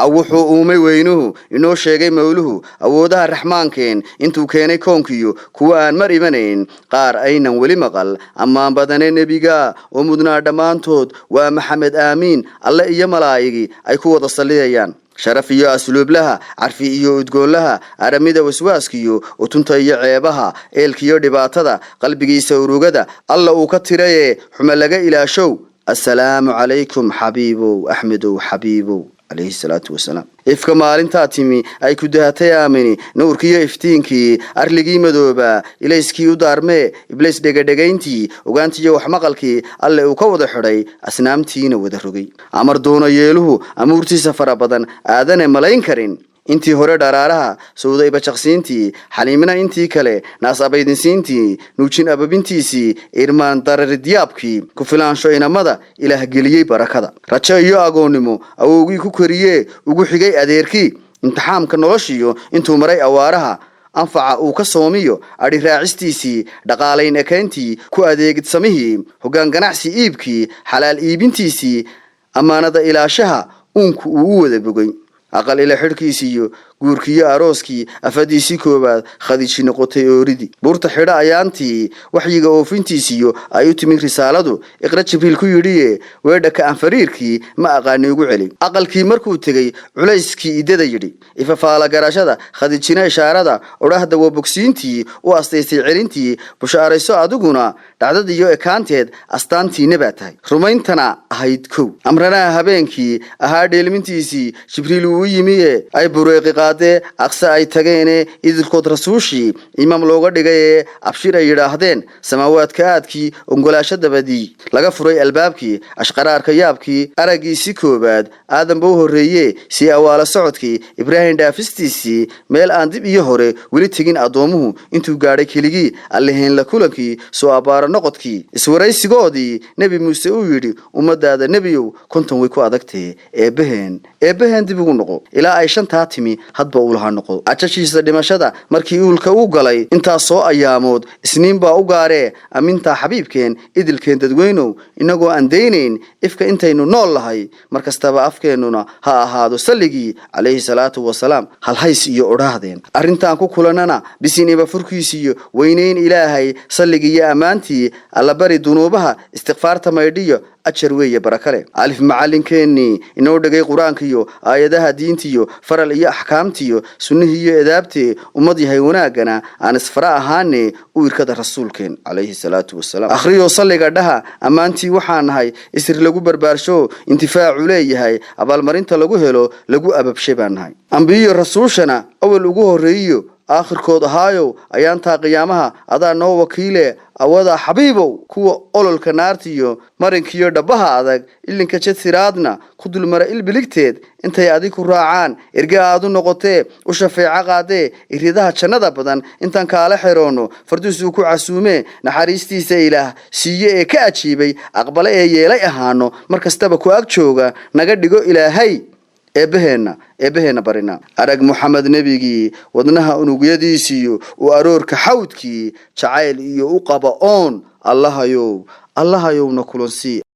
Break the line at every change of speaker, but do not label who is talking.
awuxu uumay weynuhu inoo sheegay mawluhu awoodaha raxmaankeen intuu keenay koonkiyo kuwa aan mar imanayn qaar aynan weli maqal ammaan badanee nebiga oo mudnaa dhammaantood waa maxamed aamiin alle iyo malaa'igi ay ku wada saliyayaan sharaf iyo asluub laha carfi iyo udgoon laha aramida waswaaskiyo utunta iyo ceebaha eelkiyo dhibaatada qalbigiisa urugada alla uu ka tiraye xuma laga ilaashow assalaamu calaykum xabiibow axmedow xabiibow عليه الصلاة والسلام إفك مالين تاتمي أي كدهتي آمني نوركي إفتينكي أرلقي مدوبا إليسكي يدارمي إبليس دقينتي وقانتي جوح مقالكي اللي أكوض حري أسنامتين ودرقي أمر دون يلوه أمورتي سفر أبدا آذان ملايين كرين intii hore dharaaraha sooday bachaqsiintii xaliimina intii kale naasabaydinsiintii nuujin ababintiisii irmaan darar diyaabkii ku filaansho inamada ilaah geliyay barakada rajo iyo agoonnimo awowgii ku koriyee ugu xigay adeerkii imtixaamka noloshiyo intuu maray awaaraha anfaca uu ka soomiyo ari raacistiisii dhaqaalayn ekeyntii ku adeegid samihii hoggaan ganacsi iibkii xalaal iibintiisii ammaanada ilaashaha uunku uu wada bogay aqal ila xirkiisiyo guurkiyo arooskii afadiisi koobaad khadiiji noqotay ooridi buurta xidha ayaantii waxyiga oofintiisiyo ay u timi risaaladu iqra jibriil ku yidhi weedha ka anfariirkii ma aqaani ugu celi aqalkii markuu tagay culayskii idada yidhi ifafaala garashada khadiijina ishaarada odhahda wabogsiintii u astaysay celintii bushaarayso adiguna dhacdadiyo ekaanteed astaantii nabaa tahay rumayntana ahayd kow amranaha habeenkii ahaa dheelmintiisii jibriil uu yimiye ay bureeqi aqsa ay tageene idilkood rasuushii imaam looga dhigay abshir ay yiraahdeen samaawaadka aadkii ongolaasha dabadii laga furay albaabkii ashqaraarka yaabkii aragiisi koobaad aadan buu horeeyay si awaala socodkii ibraahim dhaafistiisii meel aan dib iyo hore weli tagin adoomuhu intuu gaaray keligii allaheen la kulankii soo abaara noqodkii iswaraysigoodii nabi muuse uu yiri ummadaada nabiyow konton way ku adagtay eebaheen dib ugu noqo ilaa ay shantaa timi hadba uu laha noqdo ajashiisa dhimashada markii uulka uu galay inta soo ayaamood isniin baa u gaaree aminta xabiibkeen idilkeen dadweynow inagoo aan deynayn ifka intaynu nool lahay markastaba afkeenuna ha ahaado salligii calayhi salaatu wasalaam halhays iyo odhaahdeen arrintaan ku kulanana bisiniba furkiisiyo weynayn ilaahay salligii iyo ammaantii alla bari dunuubaha istighfaarta maydhiyo أشر ويا بركله ألف معلم كني إنه دقي قرآن كيو آياتها دين تيو فرل إياه أحكام تيو سنة هي أدابتي ومضي هيونا جنا عن سفراء هاني ويركض الرسول كن عليه الصلاة والسلام آخر يوصل قدها أما أنتي وحان هاي يصير لجو بربارشو انتفاع عليه هاي أبال مرينتا لجوه له لجو أبب شبان هاي أنبي الرسول شنا أول لجوه الريو آخر كود هايو أيام تا قيامها هذا نو وكيله أوضع حبيبه كوا أول الكنارتيو مرن كيو دبها هذا اللي كشت سرادنا خدوا المرأة البلكتيد أنت يا أديك الراعان إرجع عدو نقطة وشفيع عقادة إريدها تشندا بدن أنت كاله حيرانو فردوسوكو عسومة نحريستي سيله سيء كأشيبي أقبله يلا إهانو مركز تبكو أكشوجا نقدرجو إلى هاي إبهنا برنا أرق محمد نبيجي ودنها أنوجيديسيو وأرور كحوتكي شعيل يوقب أون الله يو نكولنسي